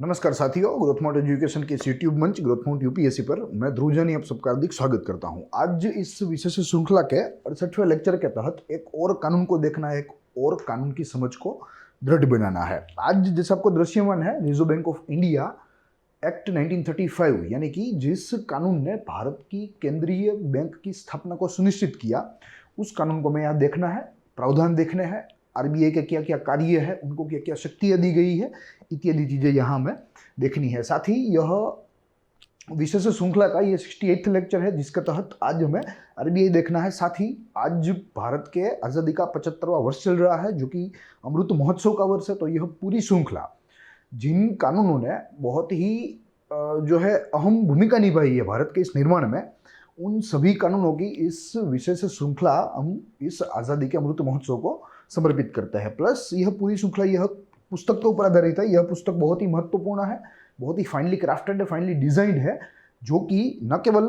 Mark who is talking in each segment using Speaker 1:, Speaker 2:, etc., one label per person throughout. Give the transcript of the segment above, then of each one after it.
Speaker 1: नमस्कार साथियों, growth mount education के इस यूट्यूब मंच ग्रोथ माउंट यूपीएससी पर मैं ध्रुव जानी आप सबका हार्दिक स्वागत करता हूं। आज इस विशेष श्रृंखला के 68वें लेक्चर के तहत एक और कानून को देखना है, एक और कानून की समझ को दृढ़ बनाना है। आज जैसे आपको दृश्यमान है, reserve bank of India act 1935, यानी कि जिस कानून ने भारत की केंद्रीय बैंक की स्थापना को सुनिश्चित किया, उस कानून को हमें यहाँ देखना है, प्रावधान देखने हैं, आरबीआई के क्या क्या कार्य है, उनको क्या क्या शक्तियाँ दी गई है, इत्यादि चीज़ें यहाँ हमें देखनी है। साथ ही यह विशेष श्रृंखला का ये 68th लेक्चर है, जिसके तहत आज हमें आरबीआई देखना है। साथ ही आज भारत के आज़ादी का 75वां वर्ष चल रहा है, जो कि अमृत महोत्सव का वर्ष है। तो यह पूरी श्रृंखला जिन कानूनों ने बहुत ही अहम भूमिका निभाई है भारत के इस निर्माण में, उन सभी कानूनों की इस विशेष श्रृंखला हम इस आज़ादी के अमृत महोत्सव को समर्पित करते हैं। प्लस यह पूरी श्रृंखला यह पुस्तक के ऊपर आधारित है। यह पुस्तक बहुत ही महत्वपूर्ण है, बहुत ही फाइनली क्राफ्टेड है, फाइनली डिजाइंड है, जो कि न केवल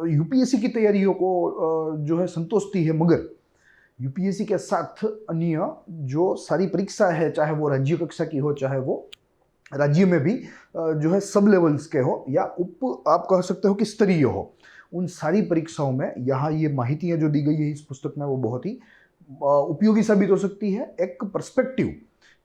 Speaker 1: यूपीएससी की तैयारियों को संतोषती है, मगर यूपीएससी के साथ अन्य जो सारी परीक्षा है, चाहे वो राज्य कक्षा की हो, चाहे वो राज्य में भी सब लेवल्स के हो, या आप कह सकते हो कि स्तरीय हो, उन सारी परीक्षाओं में यहाँ ये माहितियाँ जो दी गई है इस पुस्तक में, वो बहुत ही उपयोगी साबित हो सकती है। एक पर्सपेक्टिव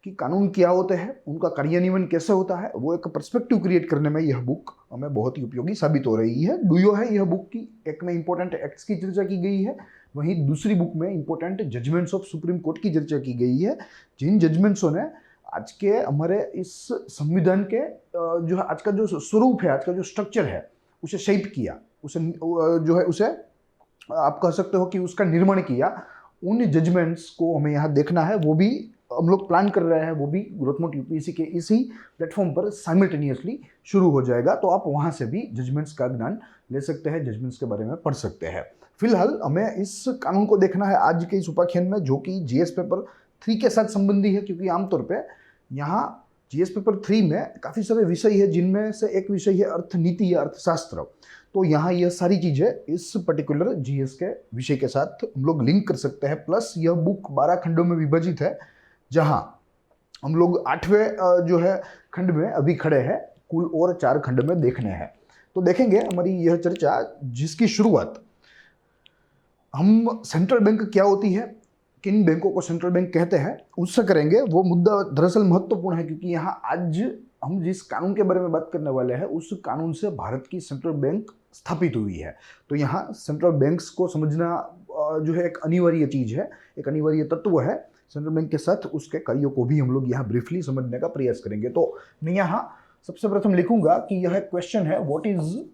Speaker 1: कि कानून क्या होते हैं, उनका कार्यान्वयन कैसे होता है, वो एक पर्सपेक्टिव क्रिएट करने में यह बुक हमें बहुत ही उपयोगी साबित हो रही है। डूयो है यह बुक की, एक में इंपॉर्टेंट एक्ट्स की चर्चा की गई है, वहीं दूसरी बुक में important judgments of supreme court की चर्चा की गई है, जिन जजमेंट्सों ने आज के हमारे इस संविधान के आज का जो स्वरूप है, आज का जो स्ट्रक्चर है, उसे शेप किया, उसे आप कह सकते हो कि उसका निर्माण किया। उन जजमेंट्स को हमें यहाँ देखना है, वो भी हम लोग प्लान कर रहे हैं, वो भी ग्रोथ माउंट यूपीएससी के इसी प्लेटफॉर्म पर साइमल्टेनियसली शुरू हो जाएगा। तो आप वहाँ से भी जजमेंट्स का ज्ञान ले सकते हैं, जजमेंट्स के बारे में पढ़ सकते हैं। फिलहाल हमें इस कानून को देखना है आज के इस उपाख्यान में, जो कि जीएस पेपर 3 के साथ संबंधी है, क्योंकि आमतौर पर यहाँ जीएस पेपर 3 में काफ़ी सारे विषय है, जिनमें से एक विषय है अर्थनीति या अर्थशास्त्र। तो यहाँ यह सारी चीज़ें इस पर्टिकुलर जीएस के विषय के साथ हम लोग लिंक कर सकते हैं। प्लस यह बुक 12 खंडों में विभाजित है, जहाँ हम लोग 8वें खंड में अभी खड़े हैं, कुल और 4 खंड में देखने हैं। तो देखेंगे हमारी यह चर्चा, जिसकी शुरुआत हम सेंट्रल बैंक क्या होती है, किन बैंकों को सेंट्रल बैंक कहते हैं, उससे करेंगे। वो मुद्दा दरअसल महत्वपूर्ण है, क्योंकि यहाँ आज हम जिस कानून के बारे में बात करने वाले हैं, उस कानून से भारत की सेंट्रल बैंक स्थापित हुई है। तो यहाँ सेंट्रल बैंक्स को समझना एक अनिवार्य चीज़ है, एक अनिवार्य तत्व है। सेंट्रल बैंक के साथ उसके कार्यों को भी हम लोग यहाँ ब्रीफली समझने का प्रयास करेंगे। तो मैं यहाँ सबसे प्रथम लिखूंगा कि यह क्वेश्चन है, व्हाट इज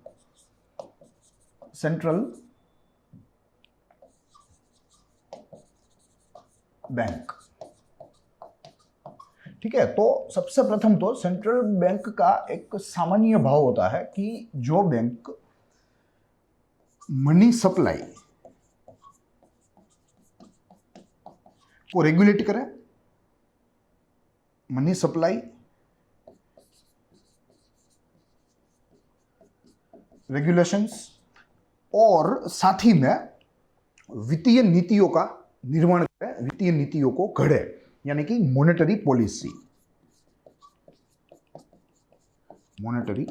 Speaker 1: सेंट्रल बैंक। ठीक है, तो सबसे प्रथम तो सेंट्रल बैंक का एक सामान्य भाव होता है कि जो बैंक मनी सप्लाई को रेगुलेट करे, मनी सप्लाई रेगुलेशंस, और साथ ही में वित्तीय नीतियों का निर्माण करे, वित्तीय नीतियों को घड़े, यानी कि मॉनेटरी पॉलिसी, मॉनेटरी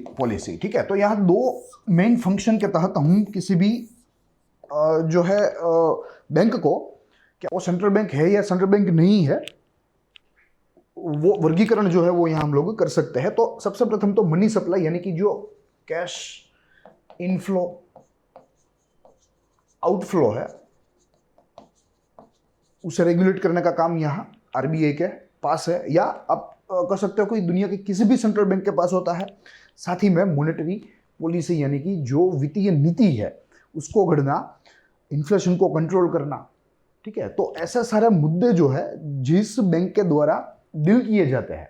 Speaker 1: पॉलिसी। ठीक है, तो यहाँ 2 मेन फंक्शन के तहत हम किसी भी बैंक को, क्या वो सेंट्रल बैंक है या सेंट्रल बैंक नहीं है, वो वर्गीकरण वो यहाँ हम लोग कर सकते हैं। तो सबसे प्रथम तो मनी सप्लाई, यानी कि जो कैश इनफ्लो आउटफ्लो है, उसे रेगुलेट करने का काम यहाँ आरबीआई के पास है, या आप कह सकते हो कोई दुनिया के किसी भी सेंट्रल बैंक के पास होता है। साथ ही में मॉनेटरी पॉलिसी, यानी कि जो वित्तीय नीति है उसको घड़ना, इन्फ्लेशन को कंट्रोल करना। ठीक है, तो ऐसे सारे मुद्दे जिस बैंक के द्वारा डील किए जाते हैं,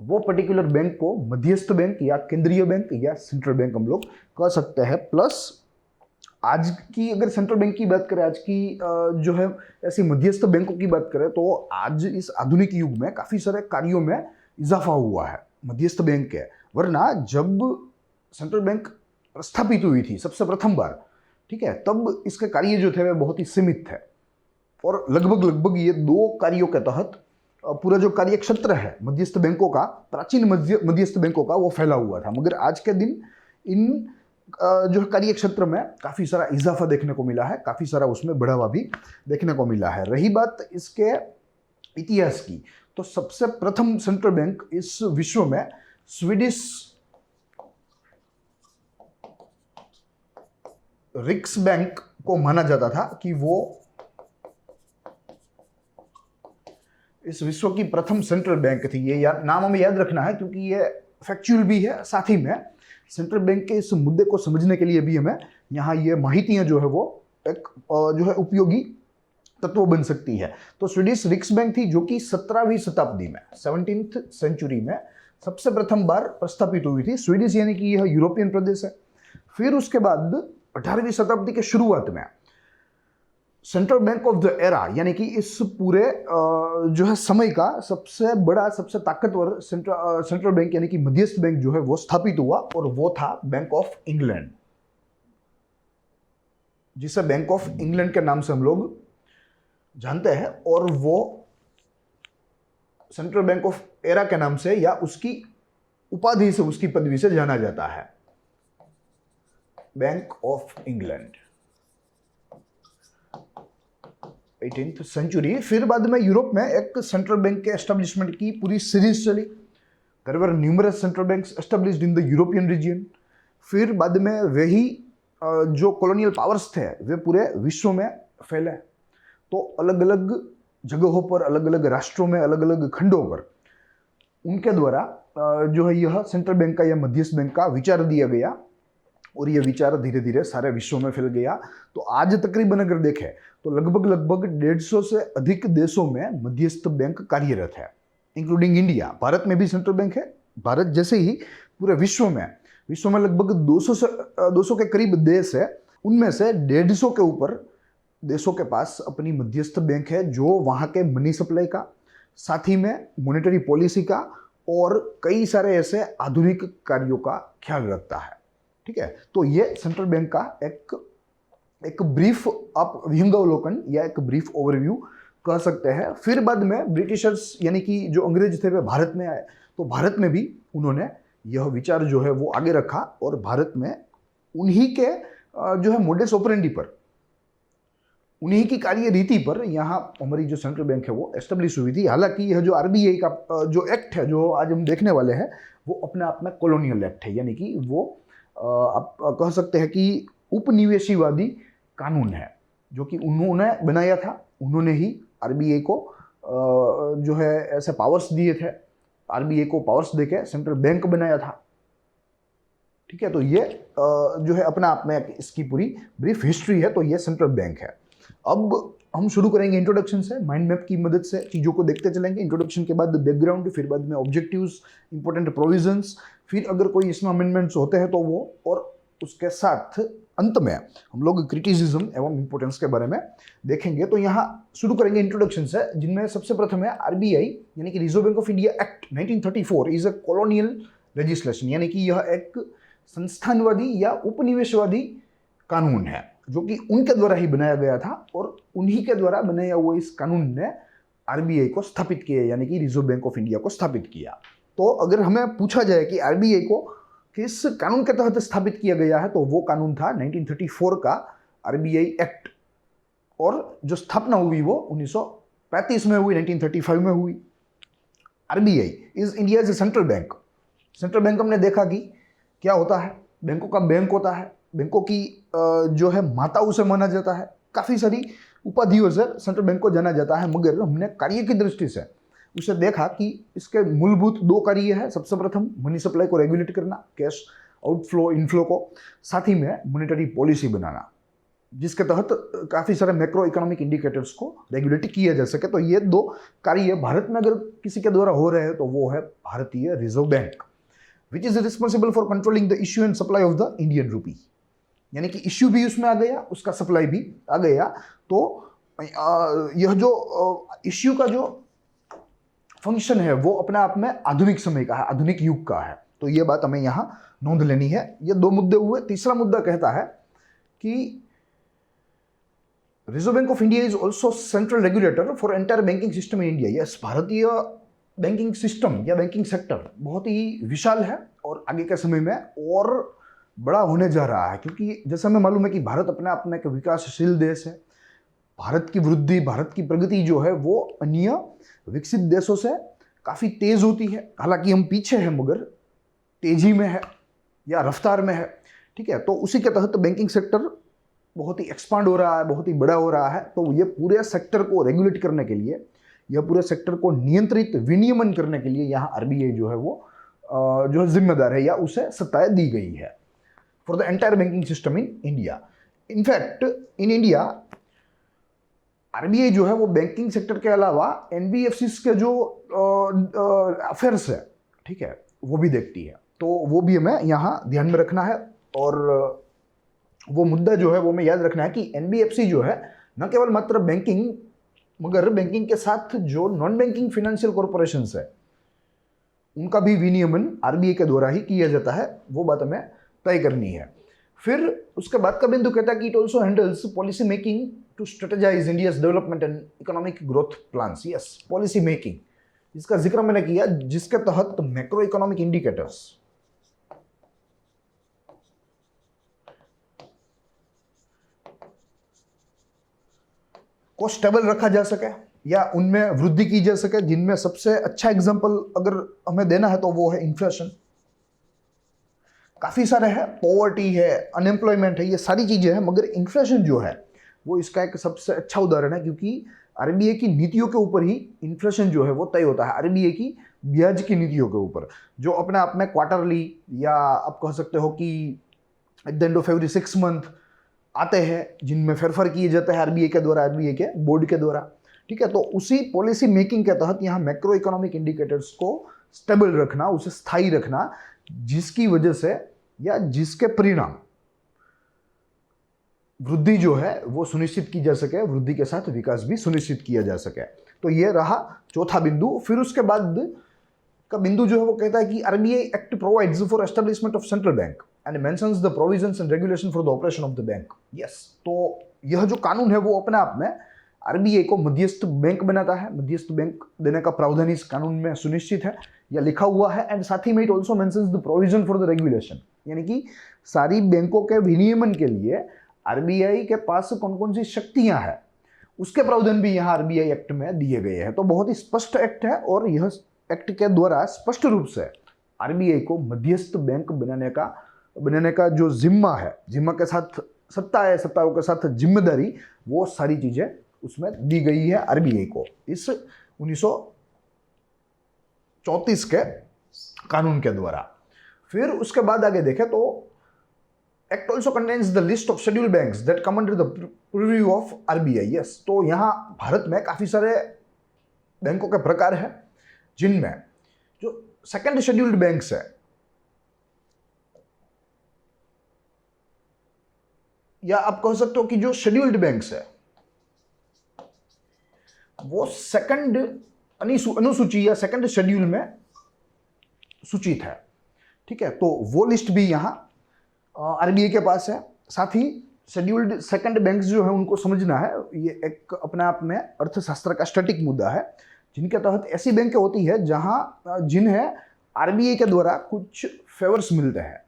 Speaker 1: वो पर्टिकुलर बैंक को मध्यस्थ बैंक या केंद्रीय बैंक या सेंट्रल बैंक हम लोग कह सकते हैं। प्लस आज की अगर सेंट्रल बैंक की बात करें, आज की ऐसी मध्यस्थ बैंकों की बात करें, तो आज इस आधुनिक युग में काफ़ी सारे कार्यों में इजाफा हुआ है मध्यस्थ बैंक के। वरना जब सेंट्रल बैंक स्थापित हुई थी सबसे प्रथम बार, ठीक है, तब इसके कार्य वे बहुत ही सीमित थे, और लगभग ये 2 कार्यों के तहत पूरा जो कार्य क्षेत्र है मध्यस्थ बैंकों का, प्राचीन मध्यस्थ बैंकों का, वो फैला हुआ था। मगर आज के दिन इन जो कार्य क्षेत्र में काफ़ी सारा इजाफा देखने को मिला है, काफ़ी सारा उसमें बढ़ावा भी देखने को मिला है। रही बात इसके इतिहास की, तो सबसे प्रथम सेंट्रल बैंक इस विश्व में स्वीडिश रिक्स बैंक को माना जाता था कि वो इस विश्व की प्रथम सेंट्रल बैंक थी। ये नाम हमें याद रखना है क्योंकि ये फैक्चुअल भी है, साथ ही में सेंट्रल बैंक के इस मुद्दे को समझने के लिए भी हमें यहाँ ये माहितियाँ जो है वो एक जो है उपयोगी तत्व बन सकती है। तो स्वीडिश रिक्स बैंक थी जो कि 17वीं शताब्दी में, 17th सेंचुरी में सबसे प्रथम बार प्रस्थापित हुई थी। स्वीडिश यानी कि यह यूरोपियन प्रदेश है। फिर उसके बाद 18वीं शताब्दी के शुरुआत में central bank of the era, यानी कि इस पूरे जो है समय का सबसे बड़ा, सबसे ताकतवर सेंट्रल बैंक यानी कि मध्यस्थ बैंक जो है वो स्थापित हुआ, और वो था बैंक ऑफ इंग्लैंड, जिसे बैंक ऑफ इंग्लैंड के नाम से हम लोग जानते हैं। और वो सेंट्रल बैंक ऑफ एरा के नाम से या उसकी उपाधि से, उसकी पदवी से जाना जाता है, bank of England, 18th century. फिर बाद में यूरोप में एक सेंट्रल बैंक के एस्टेब्लिशमेंट की पूरी सीरीज चली। There were numerous central banks established in the European region. फिर बाद में वही जो कॉलोनियल पावर्स थे वे पूरे विश्व में फैले। तो अलग अलग जगहों पर, अलग अलग राष्ट्रों में, अलग अलग खंडों पर उनके द्वारा जो है यह सेंट्रल बैंक का या मध्यस्थ बैंक का विचार दिया गया, और यह विचार धीरे धीरे सारे विश्व में फैल गया। तो आज तकरीबन अगर देखें तो लगभग 150 से अधिक देशों में मध्यस्थ बैंक कार्यरत है, इंक्लूडिंग इंडिया। भारत में भी सेंट्रल बैंक है। भारत जैसे ही पूरे विश्व में लगभग 200 के करीब देश है, उनमें से 150 के ऊपर देशों के पास अपनी मध्यस्थ बैंक है, जो वहाँ के मनी सप्लाई का, साथ ही में मॉनेटरी पॉलिसी का और कई सारे ऐसे आधुनिक कार्यों का ख्याल रखता है। ठीक है, तो ये सेंट्रल बैंक का एक ब्रीफ आप विहंगावलोकन या एक ब्रीफ ओवरव्यू कह सकते हैं। फिर बाद में ब्रिटिशर्स यानी कि जो अंग्रेज थे वे भारत में आए, तो भारत में भी उन्होंने यह विचार जो है वो आगे रखा, और भारत में उन्हीं के जो है मोडस ऑपरेंडी पर, उन्हीं की कार्य रीति पर यहाँ हमारी जो सेंट्रल बैंक है वो एस्टेब्लिश हुई थी। हालांकि यह जो आरबीआई का जो एक्ट है जो आज हम देखने वाले हैं, वो अपने आप में कॉलोनियल एक्ट है, यानी कि वो आप कह सकते हैं कि उपनिवेशीवादी कानून है, जो कि उन्होंने बनाया था। उन्होंने ही आरबीआई को जो है ऐसे पावर्स दिए थे, आरबीआई को पावर्स देके सेंट्रल बैंक बनाया था। ठीक है, तो ये जो है अपना आप में इसकी पूरी ब्रीफ हिस्ट्री है। तो ये सेंट्रल बैंक है। अब हम शुरू करेंगे इंट्रोडक्शन से, माइंड मैप की मदद से चीज़ों को देखते चलेंगे। इंट्रोडक्शन के बाद बैकग्राउंड, फिर बाद में ऑब्जेक्टिव्स, इंपॉर्टेंट प्रोविजंस, फिर अगर कोई इसमें अमेंडमेंट्स होते हैं तो वो, और उसके साथ अंत में हम लोग क्रिटिसिज्म एवं इंपॉर्टेंस के बारे में देखेंगे। तो यहाँ शुरू करेंगे इंट्रोडक्शन से, जिनमें सबसे प्रथम है आरबीआई यानी कि reserve bank of India act 1934 is a colonial legislation, यानी कि यह एक संस्थानवादी या उपनिवेशवादी कानून है, जो कि उनके द्वारा ही बनाया गया था, और उन्हीं के द्वारा बनाया हुआ इस कानून ने आरबीआई को स्थापित किया, यानी कि रिजर्व बैंक ऑफ इंडिया को स्थापित किया। तो अगर हमें पूछा जाए कि आरबीआई को किस कानून के तहत स्थापित किया गया है, तो वो कानून था 1934 का आरबीआई एक्ट, और जो स्थापना हुई वो 1935 में हुई, 1935 में हुई। RBI is India is central bank. Central bank हमने देखा कि क्या होता है, बैंकों का बैंक होता है, बैंकों की जो है माता उसे माना जाता है, काफ़ी सारी उपाधियों से सेंट्रल बैंक को जाना जाता है। मगर हमने कार्य की दृष्टि से उसे देखा कि इसके मूलभूत 2 कार्य है। सबसे प्रथम मनी सप्लाई को रेगुलेट करना, कैश आउटफ्लो इनफ्लो को, साथ ही में मॉनेटरी पॉलिसी बनाना, जिसके तहत काफ़ी सारे मैक्रो इकोनॉमिक इंडिकेटर्स को रेगुलेट किया जा सके। तो ये 2 कार्य भारत में अगर किसी के द्वारा हो रहे हैं तो वो है भारतीय reserve bank, which is responsible for controlling the issue and supply of the Indian rupee, यानी कि इश्यू भी उसमें आ गया, उसका सप्लाई भी आ गया। तो यह जो इश्यू का जो फंक्शन है वो अपने आप में आधुनिक समय का है, आधुनिक युग का है। तो ये बात हमें यहाँ नोंद लेनी है। ये 2 मुद्दे हुए। तीसरा मुद्दा कहता है कि reserve bank of India is also central regulator for entire banking system in India. Yes, भारतीय बैंकिंग सिस्टम या बैंकिंग सेक्टर बहुत ही विशाल है और आगे के समय में और बड़ा होने जा रहा है, क्योंकि जैसा हमें मालूम है कि भारत अपने आप में एक विकासशील देश है। भारत की वृद्धि, भारत की प्रगति जो है वो अन्य विकसित देशों से काफ़ी तेज़ होती है। हालांकि हम पीछे हैं मगर तेज़ी में है या रफ्तार में है, ठीक है। तो उसी के तहत बैंकिंग सेक्टर बहुत ही एक्सपांड हो रहा है, बहुत ही बड़ा हो रहा है। तो ये पूरे सेक्टर को रेगुलेट करने के लिए या पूरे सेक्टर को नियंत्रित विनियमन करने के लिए यहाँ आरबीआई जो है वो जो है जिम्मेदार है या उसे सत्ताएं दी गई है for the entire banking system in India. In fact in India RBI जो है वो बैंकिंग सेक्टर के अलावा एनबीएफसीज के जो अफेयर्स है, ठीक है, वो भी देखती है। तो वो भी हमें यहाँ ध्यान में रखना है और वो मुद्दा जो है वो हमें याद रखना है कि एनबीएफसी जो है न केवल मात्र बैंकिंग मगर बैंकिंग के साथ जो नॉन बैंकिंग फाइनेंशियल कॉर्पोरेशंस है उनका भी विनियमन आरबीआई के द्वारा ही किया जाता है। वो बात हमें तय करनी है। फिर उसके बाद का बिंदु कहता है कि it also handles policy making to strategize India's development and economic growth plans. Yes, policy making, जिसका जिक्र मैंने किया, जिसके तहत मैक्रो इकोनॉमिक इंडिकेटर्स को स्टेबल रखा जा सके या उनमें वृद्धि की जा सके, जिनमें सबसे अच्छा एग्जांपल अगर हमें देना है तो वो है इन्फ्लेशन। काफ़ी सारे हैं, पॉवर्टी है, अनएम्प्लॉयमेंट है, ये सारी चीज़ें हैं, मगर इन्फ्लेशन जो है वो इसका एक सबसे अच्छा उदाहरण है, क्योंकि आरबीआई की नीतियों के ऊपर ही इन्फ्लेशन जो है वो तय होता है। आरबीआई की ब्याज की नीतियों के ऊपर, जो अपने आप में क्वार्टरली या आप कह सकते हो कि at the end of every 6 month आते हैं, जिनमें फेरफार किए जाते हैं आरबीआई के द्वारा, आरबीआई के बोर्ड के द्वारा, ठीक है। तो उसी पॉलिसी मेकिंग के तहत यहाँ मैक्रो इकोनॉमिक इंडिकेटर्स को स्टेबल रखना, उसे स्थायी रखना, जिसकी वजह से या जिसके परिणाम वृद्धि जो है वो सुनिश्चित की जा सके, वृद्धि के साथ विकास भी सुनिश्चित किया जा सके। तो ये रहा चौथा बिंदु। फिर उसके बाद का बिंदु जो है वो कहता है कि RBI act provides for establishment of central bank and mentions the provisions and regulation for the operation of the bank. Yes, तो यह जो कानून है वो अपने आप में आरबीआई को मध्यस्थ बैंक बनाता है। मध्यस्थ बैंक देने का प्रावधान इस कानून में सुनिश्चित है या लिखा हुआ है। एंड साथ ही में it also mentions the provision for the regulation, यानी कि सारी बैंकों के विनियमन के लिए आरबीआई के पास कौन कौन सी शक्तियां हैं उसके प्रावधान भी यहाँ आरबीआई एक्ट में दिए गए हैं। तो बहुत ही स्पष्ट एक्ट है और यह एक्ट के द्वारा स्पष्ट रूप से आरबीआई को मध्यस्थ बैंक बनाने का जो जिम्मा है, जिम्मा के साथ सत्ता है, सत्ताओं के साथ जिम्मेदारी, वो सारी चीजें उसमें दी गई है आरबीआई को इस 1934 के कानून के द्वारा। फिर उसके बाद आगे देखें तो act also contains the list of schedule banks that come under the preview of RBI. Yes, तो यहाँ भारत में काफी सारे बैंकों के प्रकार हैं, जिनमें जो सेकंड शेड्यूल्ड बैंक्स है या आप कह सकते हो कि जो शेड्यूल्ड बैंक्स है वो सेकंड अनुसूची या सेकंड शेड्यूल में सूचित है, ठीक है। तो वो लिस्ट भी यहाँ आरबीआई के पास है। साथ ही शेड्यूल्ड सेकंड बैंक्स जो है उनको समझना है, ये एक अपने आप में अर्थशास्त्र का स्टैटिक मुद्दा है, जिनके तहत ऐसी बैंकें होती है जहां जिन्हें आरबीआई के द्वारा कुछ फेवर्स मिलते हैं,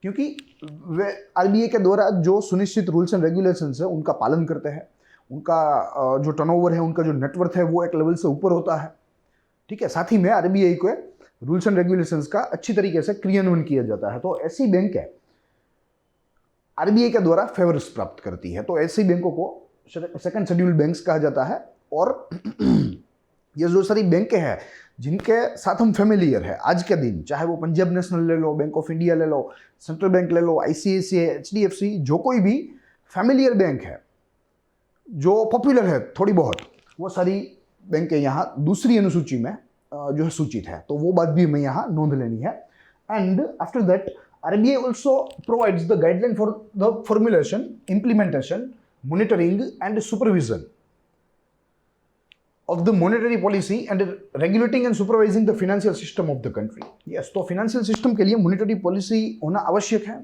Speaker 1: क्योंकि वे आरबीआई के द्वारा जो सुनिश्चित रूल्स एंड रेगुलेशंस है उनका पालन करते हैं, उनका जो टर्नओवर है, उनका जो नेटवर्थ है वो एक लेवल से ऊपर होता है, ठीक है। साथ ही में आरबीआई को रूल्स एंड रेगुलेशंस का अच्छी तरीके से क्रियान्वयन किया जाता है। तो ऐसी बैंक है आरबीआई के द्वारा फेवर्स प्राप्त करती है। तो ऐसी बैंकों को सेकंड शेड्यूल्ड बैंक्स कहा जाता है। और ये जो सारी बैंकें हैं जिनके साथ हम फेमिलियर है आज के दिन, चाहे वो पंजाब नेशनल ले लो, बैंक ऑफ इंडिया ले लो, सेंट्रल बैंक ले लो, आईसीआईसीआई, एचडीएफसी, जो कोई भी फैमिलियर बैंक है जो पॉपुलर है थोड़ी बहुत, वो सारी बैंकें यहाँ दूसरी अनुसूची में जो है सूचित है। तो वो बात भी हमें यहाँ नोंद लेनी है। And after that RBI also provides the guideline for the formulation, implementation, monitoring and supervision of the monetary policy and regulating and supervising the financial system of the country. Yes, तो financial system के लिए monetary policy होना आवश्यक है।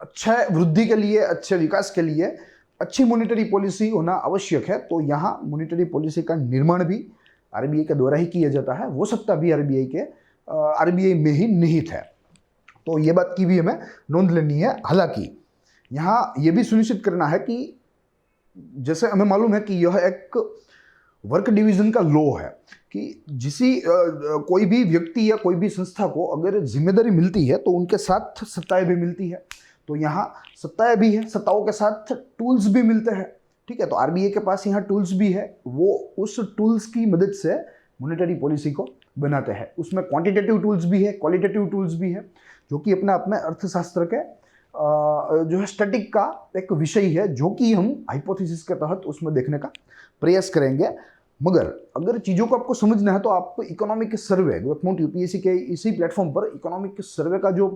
Speaker 1: अच्छे वृद्धि के लिए, अच्छे विकास के लिए अच्छी मॉनिटरी पॉलिसी होना आवश्यक है, तो यहाँ मॉनिटरी पॉलिसी का निर्माण भी आरबीआई के द्वारा ही किया जाता है, वो सत्ता भी आरबीआई में ही निहित है। तो ये बात की भी हमें नोंद लेनी है। हालांकि यहाँ ये भी सुनिश्चित करना है कि जैसे हमें मालूम है कि यह एक वर्क डिवीजन का लॉ है कि कोई भी व्यक्ति या कोई भी संस्था को अगर जिम्मेदारी मिलती है तो उनके साथ सत्ताएं भी मिलती है। तो यहाँ सत्ताएं भी है, सत्ताओं के साथ टूल्स भी मिलते हैं। ठीक है, तो आरबीआई के पास यहाँ टूल्स भी है, वो उस टूल्स की मदद से मॉनेटरी पॉलिसी को बनाते हैं। उसमें क्वांटिटेटिव टूल्स भी है, क्वालिटेटिव टूल्स भी है, जो कि अपने आप में अर्थशास्त्र के जो है स्टैटिक का एक विषय है, जो कि हम हाइपोथेसिस के तहत उसमें देखने का प्रयास करेंगे। मगर अगर चीज़ों को आपको समझना है तो आप इकोनॉमिक सर्वे, ग्रोथमाउंट यूपीएससी के इसी प्लेटफॉर्म पर इकोनॉमिक सर्वे का जो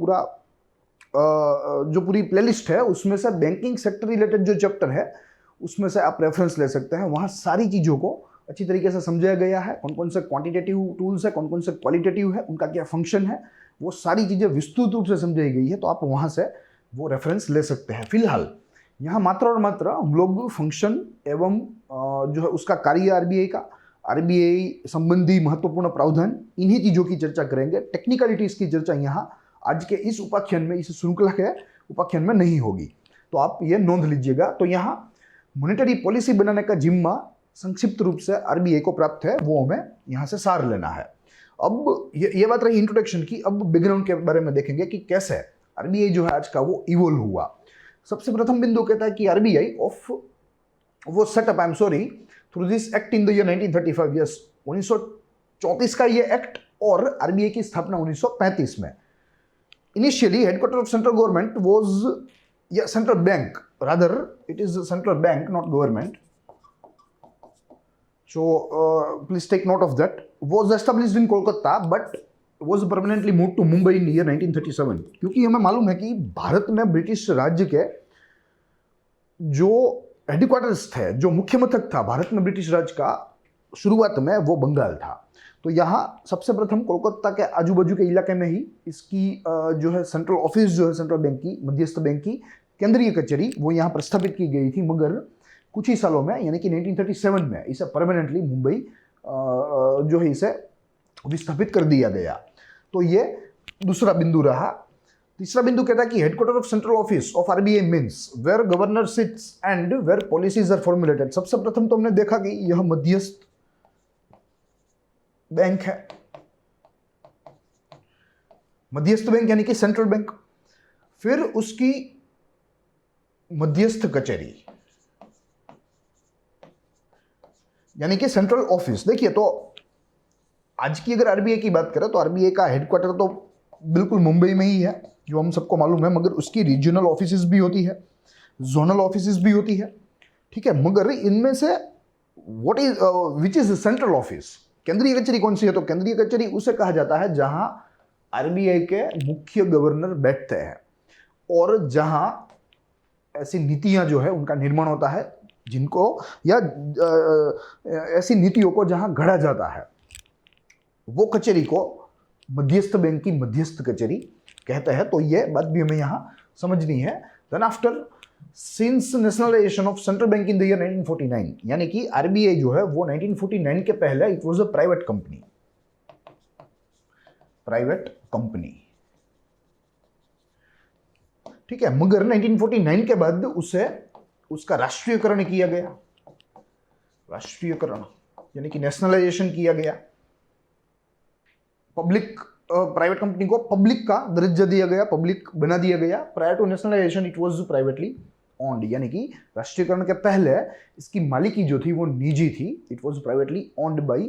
Speaker 1: पूरी प्लेलिस्ट है, उसमें से बैंकिंग सेक्टर रिलेटेड जो चैप्टर है उसमें से आप रेफरेंस ले सकते हैं। वहाँ सारी चीज़ों को अच्छी तरीके से समझाया गया है, कौन कौन से क्वांटिटेटिव टूल्स है, कौन कौन से क्वालिटेटिव है, उनका क्या फंक्शन है, वो सारी चीज़ें विस्तृत रूप से समझाई गई है। तो आप वहाँ से वो रेफरेंस ले सकते हैं। फिलहाल यहाँ मात्र और मात्र हम लोग फंक्शन एवं जो है उसका कार्य आरबीआई संबंधी महत्वपूर्ण प्रावधान, इन्हीं चीज़ों की चर्चा करेंगे। टेक्निकलिटीज़ की चर्चा यहाँ आज के इस उपाख्यान में, इस श्रृंखला के उपाख्यान में नहीं होगी, तो आप ये नोंद लीजिएगा। तो यहाँ मॉनेटरी पॉलिसी बनाने का जिम्मा संक्षिप्त रूप से आरबीआई को प्राप्त है, वो हमें यहाँ से सार लेना है। अब ये बात रही इंट्रोडक्शन की। अब बैकग्राउंड के बारे में देखेंगे कि कैसे आरबीआई जो है आज का वो इवोल्व हुआ। सबसे प्रथम बिंदु कहता है कि आरबीआई वो setup, I am sorry, through this act in the year 1935। Yes, 1934 का ये एक्ट, और आरबीआई की स्थापना 1935 में। Initially, headquarters of central government was, central bank, rather it is a central bank, not government. So please take note of that. Was established in Kolkata, but was permanently moved to Mumbai in year 1937. क्योंकि हमें मालूम है कि भारत में British राज्य के जो headquarters थे, जो मुख्य मथक था भारत में ब्रिटिश राज्य का, शुरुआत में वो बंगाल था। तो यहाँ सबसे प्रथम कोलकाता के आजू बाजू के इलाके में ही इसकी जो है सेंट्रल ऑफिस, जो है सेंट्रल बैंक की, मध्यस्थ बैंक की केंद्रीय कचहरी, वो यहाँ पर स्थापित की गई थी। मगर कुछ ही सालों में, यानी कि 1937 में इसे परमानेंटली मुंबई जो है इसे विस्थापित कर दिया गया। तो ये दूसरा बिंदु रहा। तीसरा बिंदु कहता है कि headquarter of central office of RBI means where governor sits and where policies are formulated. सबसे प्रथम तो हमने देखा कि यह मध्यस्थ बैंक है, मध्यस्थ बैंक यानी कि सेंट्रल बैंक। फिर उसकी मध्यस्थ कचहरी यानी कि सेंट्रल ऑफिस। देखिए, तो आज की अगर आरबीआई की बात करें तो आरबीआई का हेडक्वार्टर तो बिल्कुल मुंबई में ही है, जो हम सबको मालूम है। मगर उसकी रीजनल ऑफिसेज भी होती है, जोनल ऑफिसेज भी होती है। ठीक है, मगर इनमें से विच इज सेंट्रल ऑफिस, केंद्रीय कचहरी कौन सी है? तो केंद्रीय कचहरी उसे कहा जाता है जहां आरबीआई के मुख्य गवर्नर बैठते हैं और जहां ऐसी नीतियां जो है उनका निर्माण होता है, जिनको या ऐसी नीतियों को जहां गढ़ा जाता है, वो कचहरी को मध्यस्थ बैंक की मध्यस्थ कचहरी कहते हैं। तो ये बात भी हमें यहाँ समझनी है। Then after since nationalization of central bank in the year 1949, यानी कि आरबीआई जो है वो 1949 के पहले it was a private company. ठीक है, मगर 1949 के बाद उसका राष्ट्रीयकरण किया गया, राष्ट्रीयकरण यानी कि नेशनलाइजेशन किया गया। पब्लिक प्राइवेट कंपनी को पब्लिक का दर्जा दिया गया, पब्लिक बना दिया गया। Prior to nationalization it was privately owned, यानी कि राष्ट्रीयकरण के पहले इसकी मालिकी जो थी वो निजी थी। It was privately owned by,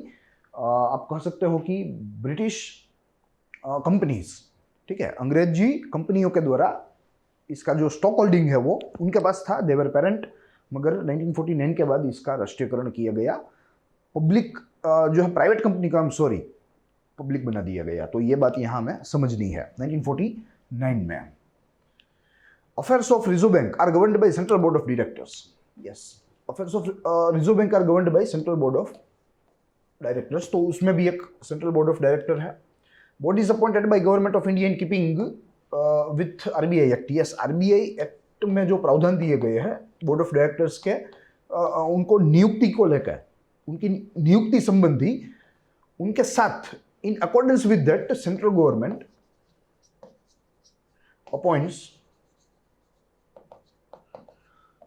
Speaker 1: आप कह सकते हो कि ब्रिटिश कंपनीज। ठीक है, अंग्रेजी कंपनियों के द्वारा इसका जो स्टॉक होल्डिंग है वो उनके पास था, दे वर पेरेंट। मगर 1949 के बाद इसका राष्ट्रीयकरण किया गया, पब्लिक जो है प्राइवेट कंपनी का पब्लिक बना दिया गया। तो ये बात यहाँ हमें समझनी है। 1949 में affairs of reserve bank are governed by central board of directors. Yes, affairs of reserve bank are governed by central board of directors. तो उसमें भी एक सेंट्रल बोर्ड ऑफ डायरेक्टर है। Board is appointed by government of India in keeping with RBI act. Yes, RBI act act में जो प्रावधान दिए गए हैं बोर्ड ऑफ डायरेक्टर्स के, उनको नियुक्ति को लेकर, उनकी नियुक्ति संबंधी, उनके साथ in accordance with that central government appoints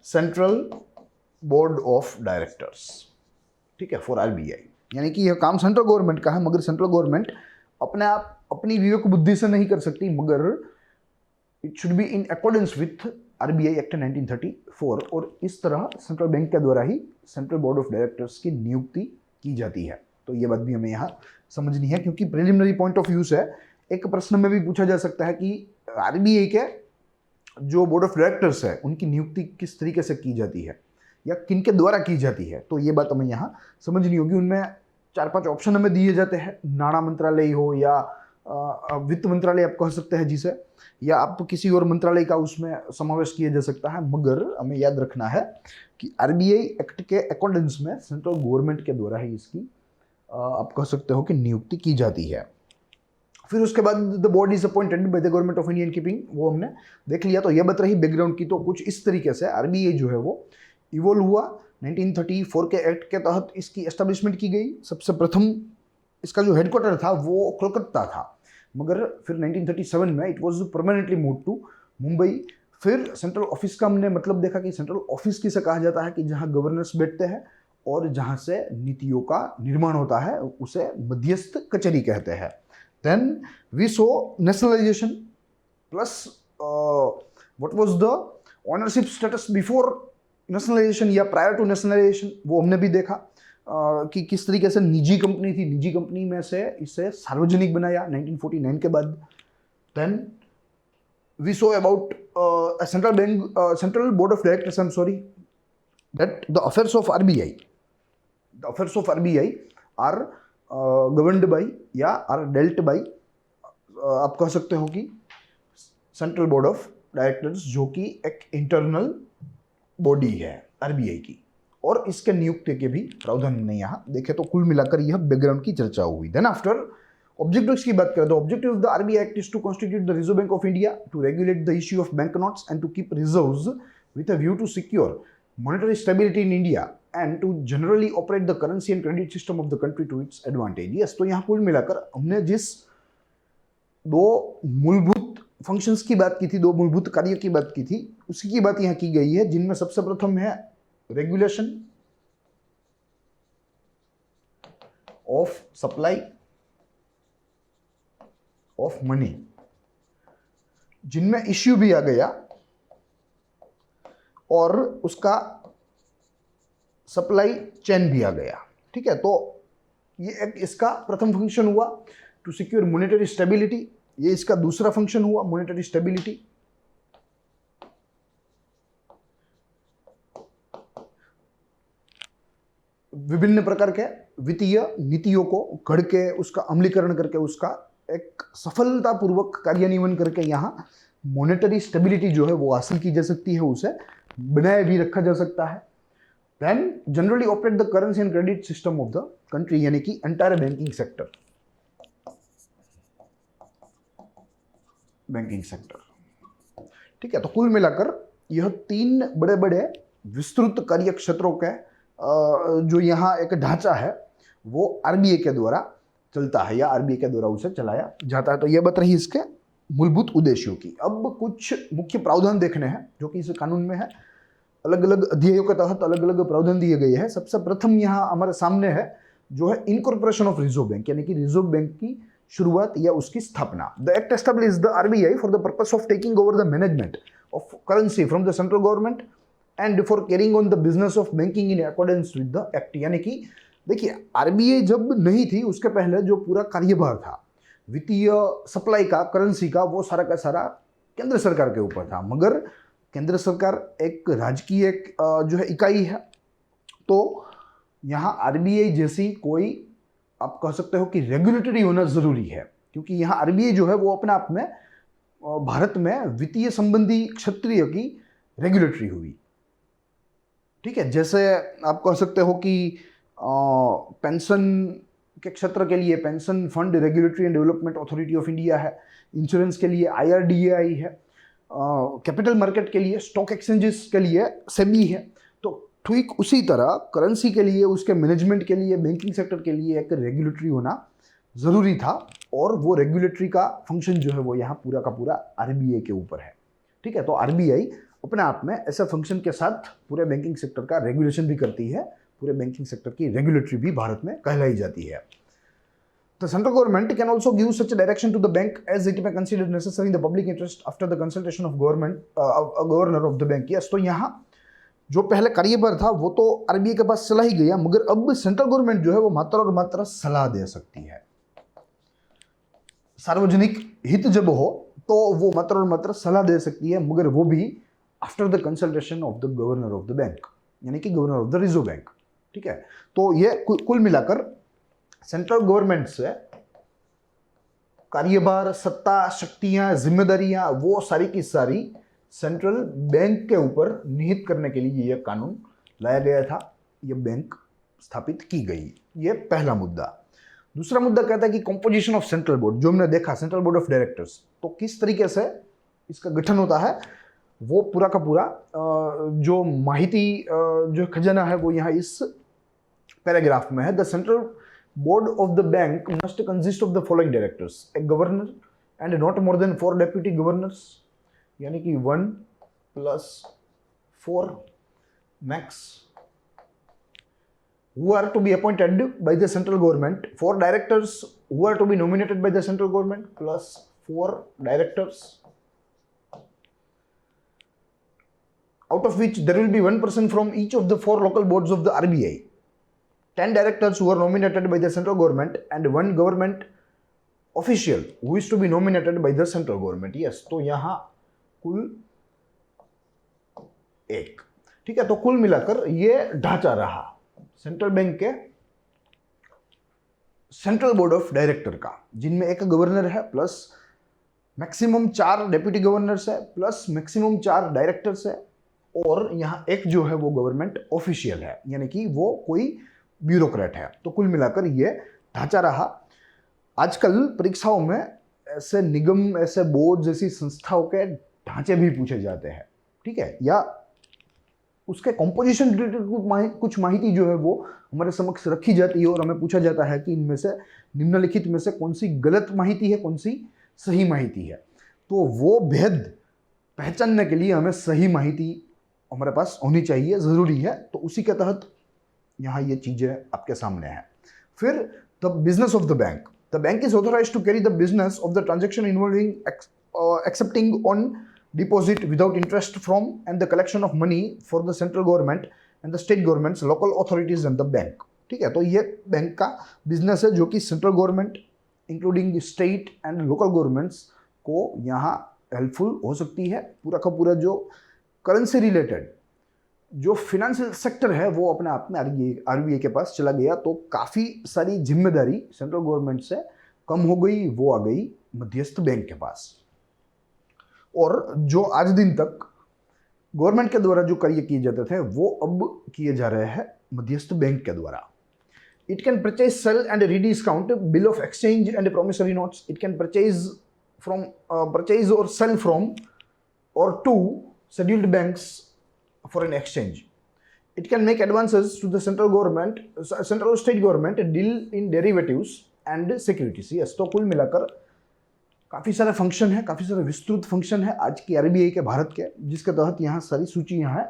Speaker 1: central board of directors, ठीक है, फॉर आरबीआई। यानी कि यह काम सेंट्रल गवर्नमेंट का है, मगर सेंट्रल गवर्नमेंट अपने आप अपनी विवेक बुद्धि से नहीं कर सकती, मगर it should be in accordance with RBI act 1934, और इस तरह सेंट्रल बैंक के द्वारा ही सेंट्रल बोर्ड ऑफ डायरेक्टर्स की नियुक्ति की जाती है। तो ये बात भी हमें यहाँ समझनी है, क्योंकि प्रिलिमिनरी पॉइंट ऑफ व्यू से एक प्रश्न में भी पूछा जा सकता है कि आरबीआई के जो बोर्ड ऑफ डायरेक्टर्स है उनकी नियुक्ति किस तरीके से की जाती है या किन के द्वारा की जाती है। तो ये बात हमें यहाँ समझनी होगी। उनमें 4-5 ऑप्शन हमें दिए जाते हैं, नाणा मंत्रालय हो या वित्त मंत्रालय आप कह सकते हैं जिसे, या आप किसी और मंत्रालय का उसमें समावेश किया जा सकता है, मगर हमें याद रखना है कि आरबीआई एक्ट के अकॉर्डेंस में सेंट्रल गवर्नमेंट के द्वारा ही इसकी आप कह सकते हो कि नियुक्ति की जाती है। फिर उसके बाद the board is appointed by the government of India in keeping, वो हमने देख लिया। तो ये बात रही बैकग्राउंड की। तो कुछ इस तरीके से आरबीआई जो है वो इवोल्व हुआ। 1934 के एक्ट के तहत इसकी एस्टेब्लिशमेंट की गई। सबसे प्रथम इसका जो हेडक्वार्टर था वो कोलकाता था, मगर फिर 1937 में it was permanently move to Mumbai. फिर सेंट्रल ऑफिस का हमने मतलब देखा कि सेंट्रल ऑफिस किसे कहा जाता है कि जहां गवर्नर्स बैठते हैं और जहां से नीतियों का निर्माण होता है, उसे मध्यस्थ कचहरी कहते हैं। Then we saw nationalization plus what was the ownership status before nationalization या प्रायर टू नेशनलाइजेशन, वो हमने भी देखा कि किस तरीके से निजी कंपनी थी, निजी कंपनी में से इसे सार्वजनिक बनाया 1949 के बाद। Then we saw about central bank, central board of directors, I am sorry, that the affairs of RBI, the affairs of RBI are governed by या आर डेल्ट बाई, आप कह सकते हो कि सेंट्रल बोर्ड ऑफ डायरेक्टर्स, जो कि एक internal body है आरबीआई की, और इसके नियुक्ति के भी प्रावधान हमने यहाँ देखे। तो कुल मिलाकर यह बैकग्राउंड की चर्चा हुई। देन आफ्टर ऑब्जेक्टिव्स की बात करें तो objective of the RBI act is to constitute the reserve bank of India, to regulate the issue of bank notes and to keep reserves with a view to secure monetary stability in India and to generally operate the currency and credit system of the country to its advantage. Yes, तो यहाँ कुल मिलाकर हमने जिस दो मूलभूत functions की बात की थी, दो मूलभूत कार्य की बात की थी, उसी की बात यहाँ की गई है, जिनमें सबसे प्रथम है regulation of supply of money, जिनमें इश्यू भी आ गया और उसका सप्लाई चेन भी आ गया। ठीक है, तो ये एक इसका प्रथम फंक्शन हुआ टू सिक्योर मॉनेटरी स्टेबिलिटी, ये इसका दूसरा फंक्शन हुआ मॉनेटरी स्टेबिलिटी। विभिन्न प्रकार के वित्तीय नीतियों को घड़ के उसका अमलीकरण करके उसका एक सफलतापूर्वक कार्यान्वयन करके यहाँ मॉनेटरी स्टेबिलिटी जो है वो हासिल की जा सकती है, उसे बनाए भी रखा जा सकता है। Then generally operate the currency and credit system of the country, यानी कि entire banking sector, banking sector. ठीक है, तो कुल मिलाकर यह तीन बड़े बड़े विस्तृत कार्य क्षेत्रों के जो यहाँ एक ढांचा है वो आरबीआई के द्वारा चलता है या आरबीआई के द्वारा उसे चलाया जाता है। तो यह बात रही इसके मूलभूत उद्देश्यों की। अब कुछ मुख्य प्रावधान देखने हैं जो कि इस कानून में है। अलग अलग अध्यायों के तहत अलग अलग प्रावधान दिए गए हैं। सबसे प्रथम यहाँ हमारे सामने है जो है इनकॉर्पोरेशन ऑफ रिजर्व बैंक, यानी कि रिजर्व बैंक की शुरुआत या उसकी स्थापना। The act establish the RBI for the purpose of taking over the management of currency from the central government and for carrying on the business of banking in accordance with the act. यानी कि देखिए, RBI जब नहीं थी उसके पहले जो पूरा कार्यभार था वित्तीय सप्लाई का, करेंसी का, वो सारा का सारा केंद्र सरकार के ऊपर था। मगर केंद्र सरकार एक राजकीय जो है इकाई है, तो यहाँ आरबीआई जैसी कोई आप कह सकते हो कि रेगुलेटरी होना जरूरी है, क्योंकि यहाँ आरबीआई जो है वो अपने आप में भारत में वित्तीय संबंधी क्षेत्रीय की रेगुलेटरी हुई। ठीक है, जैसे आप कह सकते हो कि पेंशन के क्षेत्र के लिए pension fund regulatory and development authority of India है, इंश्योरेंस के लिए आईआरडीएआई है, कैपिटल मार्केट के लिए, स्टॉक एक्सचेंजेस के लिए सेबी है। तो ठीक उसी तरह करेंसी के लिए, उसके मैनेजमेंट के लिए, बैंकिंग सेक्टर के लिए एक रेगुलेटरी होना ज़रूरी था, और वो रेगुलेटरी का फंक्शन जो है वो यहाँ पूरा का पूरा आरबीआई के ऊपर है। ठीक है, तो आरबीआई अपने आप में ऐसे फंक्शन के साथ पूरे बैंकिंग सेक्टर का रेगुलेशन भी करती है, पूरे बैंकिंग सेक्टर की रेगुलेटरी भी भारत में कहलाई जाती है। The central government can also give such a direction to the bank as it may consider necessary in the public interest after the consultation of governor of the bank. Yes, तो यहाँ जो पहले कार्यभार था वो तो आरबीआई के पास चला ही गया, मगर अब सेंट्रल गवर्नमेंट जो है वो मात्र और मात्र सलाह दे सकती है। सार्वजनिक हित जब हो तो वो मात्र और मात्र सलाह दे सकती है, मगर वो भी after the consultation of the governor of the bank, यानी कि governor of the reserve bank. ठीक है, तो ये कुल मिलाकर सेंट्रल गवर्नमेंट से कार्यभार, सत्ता, शक्तियां, जिम्मेदारियां वो सारी की सारी सेंट्रल बैंक के ऊपर निहित करने के लिए यह कानून लाया गया था, यह बैंक स्थापित की गई। यह पहला मुद्दा। दूसरा मुद्दा कहता है कि कंपोजिशन ऑफ सेंट्रल बोर्ड, जो हमने देखा सेंट्रल बोर्ड ऑफ डायरेक्टर्स, तो किस तरीके से इसका गठन होता है, वो पूरा का पूरा जो माहिती जो खजाना है वो यहाँ इस पैराग्राफ में है। The central board of the bank must consist of the following directors, a governor and not more than 4 deputy governors, यानी कि 1 + 4 max, who are to be appointed by the central government, 4 directors who are to be nominated by the central government plus 4 directors, out of which there will be 1 person from each of the 4 local boards of the RBI, 10 directors who are nominated by the central government and 1 government official who is to be nominated by the central government. Yes, तो यहाँ कुल 1। ठीक है, तो कुल मिलाकर ये ढांचा रहा सेंट्रल बैंक के सेंट्रल बोर्ड ऑफ डायरेक्टर का, जिनमें एक गवर्नर है प्लस मैक्सिमम 4 डेप्यूटी गवर्नर्स है प्लस मैक्सिमम 4 डायरेक्टर्स है, और यहाँ एक जो है वो गवर्नमेंट ऑफिशियल है, यानी कि वो कोई ब्यूरोक्रेट है। तो कुल मिलाकर ये ढांचा रहा। आजकल परीक्षाओं में ऐसे निगम, ऐसे बोर्ड जैसी संस्थाओं के ढांचे भी पूछे जाते हैं। ठीक है, या उसके कॉम्पोजिशन रिलेटेड कुछ माहिती जो है वो हमारे समक्ष रखी जाती है, और हमें पूछा जाता है कि इनमें से निम्नलिखित में से कौन सी गलत माहिती है, कौन सी सही माहिती है। तो वो भेद पहचानने के लिए हमें सही माहिती हमारे पास होनी चाहिए, ज़रूरी है। तो उसी के तहत यहाँ ये चीज़ें आपके सामने हैं। फिर the business of the bank, the bank is authorized to carry the business of the transaction involving accepting on deposit without interest from and the collection of money for the central government and the state governments, local authorities and the bank. ठीक है, तो ये bank का business है जो कि central government including state and local governments को यहाँ हेल्पफुल हो सकती है। पूरा का पूरा जो करेंसी रिलेटेड जो फिनेंशियल सेक्टर है वो अपने आप में आरबीआई के पास चला गया, तो काफ़ी सारी जिम्मेदारी सेंट्रल गवर्नमेंट से कम हो गई, वो आ गई मध्यस्थ बैंक के पास। और जो आज दिन तक गवर्नमेंट के द्वारा जो कार्य किए जाते थे वो अब किए जा रहे हैं मध्यस्थ बैंक के द्वारा। It can purchase, sale and rediscount bill of exchange and promissory notes. It can purchase और सेल फ्रॉम और to scheduled banks for an exchange. It can make advances to the central government, central state government, deal in derivatives and securities. Yes, तो कुल मिलाकर काफ़ी सारे function है, काफ़ी सारे विस्तृत फंक्शन है आज की आरबीआई के भारत के, जिसके तहत यहाँ सारी सूची यहाँ है।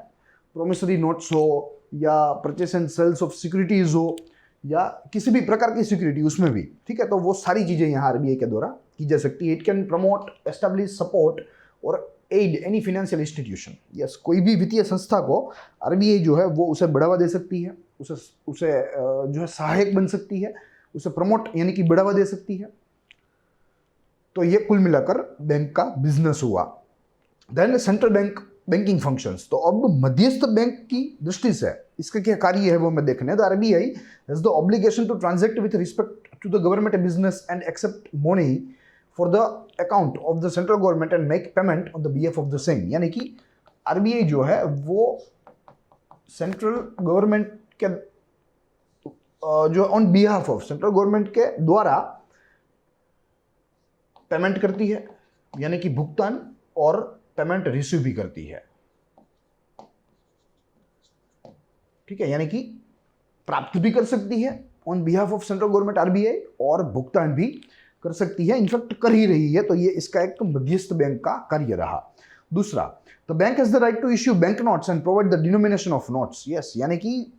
Speaker 1: प्रोमिसरी नोट्स हो या purchase and sales of securities हो या किसी भी प्रकार की सिक्योरिटी उसमें भी, ठीक है, तो वो सारी चीज़ें यहाँ आरबीआई के द्वारा की जा सकती है। It can promote, establish, support or aid any financial institution. Yes, कोई भी वित्तीय संस्था को आरबीआई जो है वो उसे बढ़ावा दे सकती है, उसे जो है सहायक बन सकती है, उसे प्रमोट यानी कि बढ़ावा दे सकती है। तो ये कुल मिलाकर बैंक का बिजनेस हुआ। Then central bank banking functions, तो अब मध्यस्थ बैंक की दृष्टि से इसका क्या कार्य है वो मैं देखने। The RBI has the obligation to transact with respect to the government business and accept money for the account of the central government and make payment on the behalf of the same. यानी कि RBI जो है वो central government के जो on behalf of central government के द्वारा payment करती है, यानी कि भुगतान और पेमेंट रिसीव भी करती है, ठीक है, यानी कि प्राप्त भी कर सकती है on behalf of central government RBI और भुगतान भी कर सकती है, इनफैक्ट कर ही रही है। तो ये इसका एक मध्यस्थ बैंक का कार्य रहा। दूसरा, the bank has the right to issue bank notes and provide the denomination of notes. Yes, यानी कि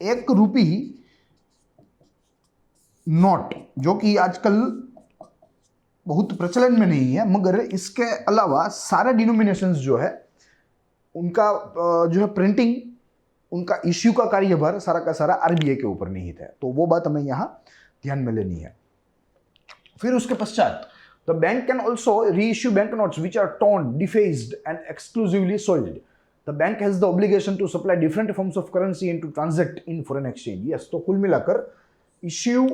Speaker 1: 1 रुपी नोट जो कि आजकल बहुत प्रचलन में नहीं है, मगर इसके अलावा सारे डिनोमिनेशंस जो है उनका जो है प्रिंटिंग, उनका इश्यू का कार्यभार सारा का सारा आरबीआई के ऊपर निहित है। तो वो बात हमें यहां ध्यान में लेनी है। फिर उसके पश्चात the bank can also reissue bank notes which are torn, defaced and exclusively soiled. The bank has the obligation to supply different forms of currency and to transact in foreign exchange. Yes, तो कुल मिलाकर issue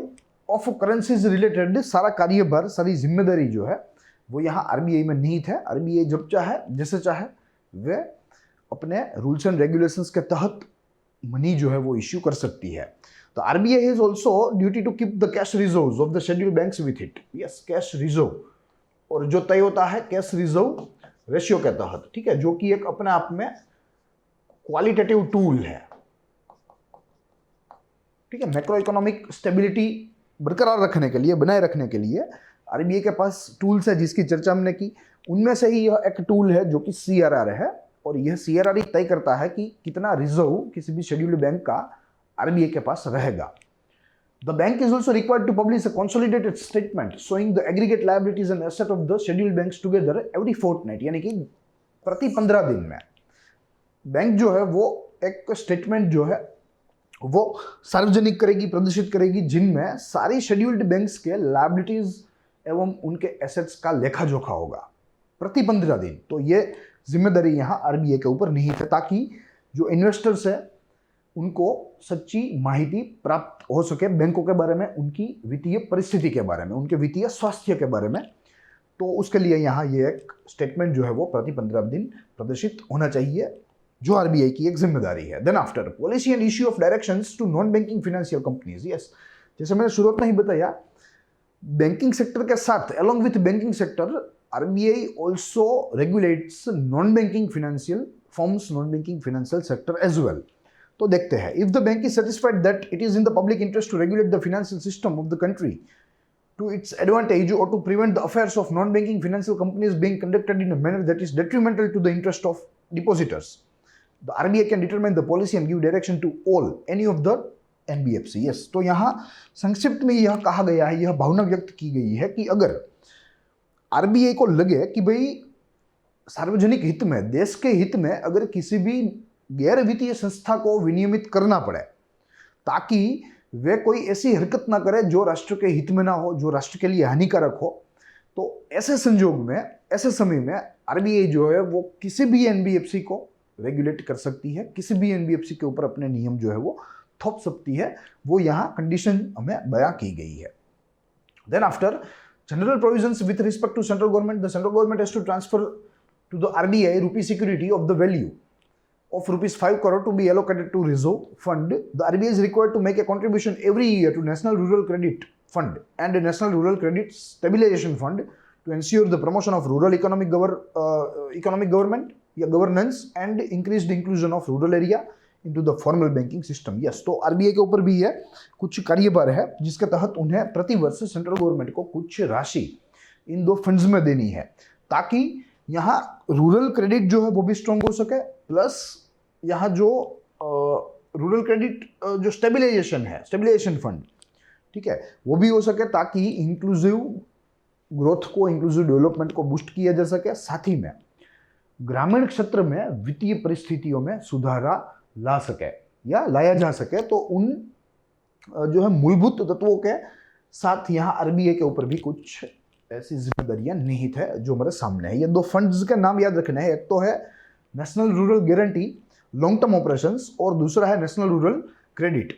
Speaker 1: of currencies related सारा कार्यभार, सारी जिम्मेदारी जो है वो यहाँ आरबीआई में निहित है। आरबीआई जब चाहे, जैसे चाहे, वे अपने रूल्स एंड रेगुलेशंस के तहत मनी जो है वो इश्यू कर सकती है। तो RBI has also duty to keep the cash reserves of the scheduled banks with it. Yes, cash reserve, और जो तय होता है कैश रिजर्व रेशियो के तहत, ठीक है, जो कि एक अपने आप में क्वालिटेटिव टूल है, ठीक है। मैक्रो इकोनॉमिक स्टेबिलिटी बरकरार रखने के लिए, बनाए रखने के लिए आरबीआई के पास टूल्स है जिसकी चर्चा हमने की। उनमें से ही यह एक टूल है जो कि सीआरआर है, और यह सीआरआर ही तय करता है कि कितना रिजर्व किसी भी शेड्यूल्ड बैंक का आरबीआई के पास रहेगा। The bank is also required to publish a consolidated statement showing the aggregate liabilities and asset of the scheduled banks together every fortnight, यानी कि प्रति 15 दिन में बैंक जो है वो एक स्टेटमेंट जो है वो सार्वजनिक करेगी, प्रदर्शित करेगी, जिनमें सारी शेड्यूल्ड बैंक्स के लायबिलिटीज एवं उनके एसेट्स का लेखा जोखा होगा प्रति 15 दिन। तो ये जिम्मेदारी यहाँ आरबीआई के ऊपर निहित है, ताकि जो इन्वेस्टर्स है उनको सच्ची माहिती प्राप्त हो सके बैंकों के बारे में, उनकी वित्तीय परिस्थिति के बारे में, उनके वित्तीय स्वास्थ्य के बारे में। तो उसके लिए यहाँ ये एक स्टेटमेंट जो है वो प्रति 15 दिन प्रदर्शित होना चाहिए, जो आरबीआई की एक जिम्मेदारी है। Then after policy and issue of directions to non banking financial companies. Yes, जैसे मैंने शुरुआत में ही बताया, बैंकिंग सेक्टर के साथ along with banking sector RBI also regulates non banking financial firms, non banking financial sector as well. तो देखते हैं, if the bank is satisfied that it is in the public interest to regulate the financial system of the country to its advantage or to prevent the affairs of non-banking financial companies being conducted in a manner that is detrimental to the interest of depositors, the RBI can determine the policy and give direction to all any of the NBFC. Yes, तो यहाँ संक्षिप्त में यह कहा गया है, यह भावना व्यक्त की गई है कि अगर आरबीआई को लगे कि भाई सार्वजनिक हित में, देश के हित में अगर किसी भी गैर वित्तीय संस्था को विनियमित करना पड़े, ताकि वे कोई ऐसी हरकत ना करे जो राष्ट्र के हित में ना हो, जो राष्ट्र के लिए हानिकारक हो, तो ऐसे संजोग में, ऐसे समय में आरबीआई जो है वो किसी भी एनबीएफसी को रेगुलेट कर सकती है, किसी भी एनबीएफसी के ऊपर अपने नियम जो है वो थोप सकती है। वो यहाँ कंडीशन हमें बयां की गई है। Then after general provisions with respect to central government, the central government has to transfer to the RBI rupee security of the value of rupees 5 crore to be allocated to reserve fund. The RBI is required to make a contribution every year to National Rural Credit Fund and the National Rural Credit Stabilization Fund to ensure the promotion of rural economic government, governance and increased inclusion of rural area into the formal banking system. Yes, तो RBI के ऊपर भी है कुछ कार्यभार है जिसके तहत उन्हें प्रति वर्ष सेंट्रल गवर्नमेंट को कुछ राशि इन दो फंड्स में देनी है, ताकि यहाँ रूरल क्रेडिट जो है वो भी स्ट्रॉन्ग हो सके, प्लस यहाँ जो रूरल क्रेडिट जो स्टेबलाइजेशन है, स्टेबलाइजेशन फंड, ठीक है, वो भी हो सके, ताकि इंक्लूसिव ग्रोथ को, इंक्लूसिव डेवलपमेंट को बूस्ट किया जा सके। साथ ही में ग्रामीण क्षेत्र में वित्तीय परिस्थितियों में सुधारा ला सके या लाया जा सके। तो उन जो है मूलभूत तत्वों के साथ यहाँ आरबीआई के ऊपर भी कुछ ऐसी जिम्मेदारियां निहित है जो हमारे सामने है। ये दो फंड्स के नाम याद रखने हैं, एक तो है national rural guarantee long term operations और दूसरा है national rural credit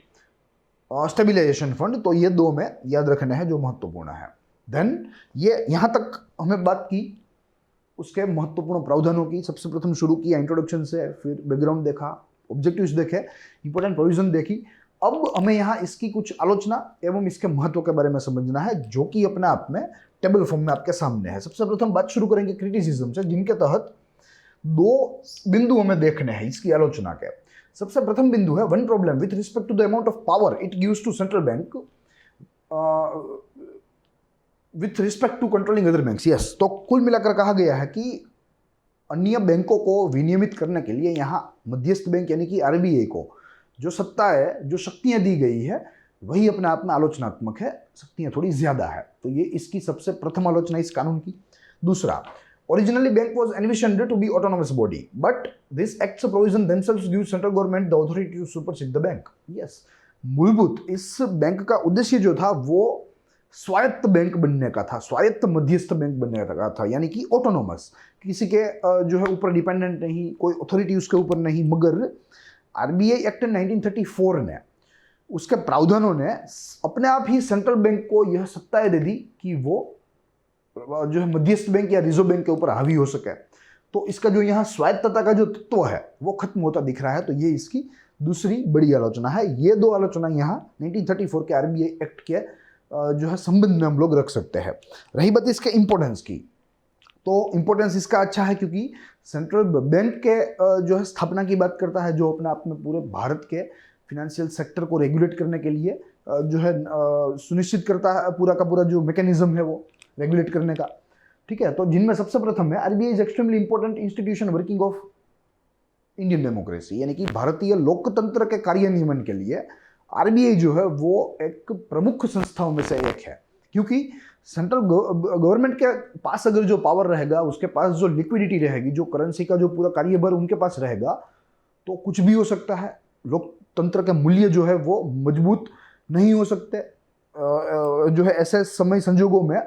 Speaker 1: stabilization fund. तो ये दो में याद रखने हैं जो महत्वपूर्ण है। देन ये यहाँ तक हमें बात की उसके महत्वपूर्ण प्रावधानों की। सबसे प्रथम शुरू किया इंट्रोडक्शन से, फिर बैकग्राउंड देखा, ऑब्जेक्टिव्स देखे, इंपॉर्टेंट प्रोविजन देखी। अब हमें यहाँ इसकी कुछ आलोचना एवं इसके महत्व के बारे में समझना है, जो कि अपने आप में टेबल फॉर्म में आपके सामने है। सबसे प्रथम बात शुरू करेंगे क्रिटिसिज्म से, जिनके तहत दो बिंदु हमें देखने हैं इसकी आलोचना के। सबसे प्रथम बिंदु है one problem with respect to the amount of power it gives to central bank with respect to controlling other banks. Yes, तो कुल मिलाकर कहा गया है कि अन्य बैंकों को विनियमित करने के लिए यहाँ मध्यस्थ बैंक यानी कि आरबीआई को जो सत्ता है, जो शक्तियां दी गई है, वही अपने आप में आलोचनात्मक है, शक्तियां थोड़ी ज्यादा है। तो ये इसकी सबसे प्रथम आलोचना इस कानून की। दूसरा, originally bank was envisioned to be autonomous body, but this act's provision themselves give central government the authority to supersede the bank. Yes, मूलभूत इस बैंक का उद्देश्य जो था वो स्वायत्त बैंक बनने का था, स्वायत्त मध्यस्थ बैंक बनने का था, यानी कि ऑटोनोमस, किसी के जो है ऊपर डिपेंडेंट नहीं, कोई अथॉरिटी उसके ऊपर नहीं। मगर आरबीआई एक्ट 1934 ने, उसके प्रावधानों ने अपने आप ही सेंट्रल बैंक को यह सत्ताएं दे दी कि वो जो है मध्यस्थ बैंक या रिजर्व बैंक के ऊपर हावी हो सके। तो इसका जो यहाँ स्वायत्तता का जो तत्व है वो खत्म होता दिख रहा है। तो ये इसकी दूसरी बड़ी आलोचना है। ये दो आलोचना यहाँ 1934 के आरबीआई एक्ट के जो है संबंध में हम लोग रख सकते हैं। रही बात इसके इंपॉर्टेंस की, तो इंपॉर्टेंस इसका अच्छा है क्योंकि सेंट्रल बैंक के जो है स्थापना की बात करता है, जो अपने आप में पूरे भारत के फिनेंशियल सेक्टर को रेगुलेट करने के लिए जो है सुनिश्चित करता है, पूरा का पूरा जो मैकेनिज्म है वो रेगुलेट करने का। ठीक है, तो जिनमें सबसे प्रथम है RBI is extremely important institution working of Indian democracy, यानी कि भारतीय लोकतंत्र के कार्यान्वयन के लिए आरबीआई जो है वो एक प्रमुख संस्थाओं में से एक है। क्योंकि सेंट्रल गवर्नमेंट के पास अगर जो पावर रहेगा, उसके पास जो लिक्विडिटी रहेगी, जो करेंसी का जो पूरा कार्यभार उनके पास रहेगा, तो कुछ भी हो सकता है। लोकतंत्र के मूल्य जो है वो मजबूत नहीं हो सकते, जो है ऐसे समय संजोगों में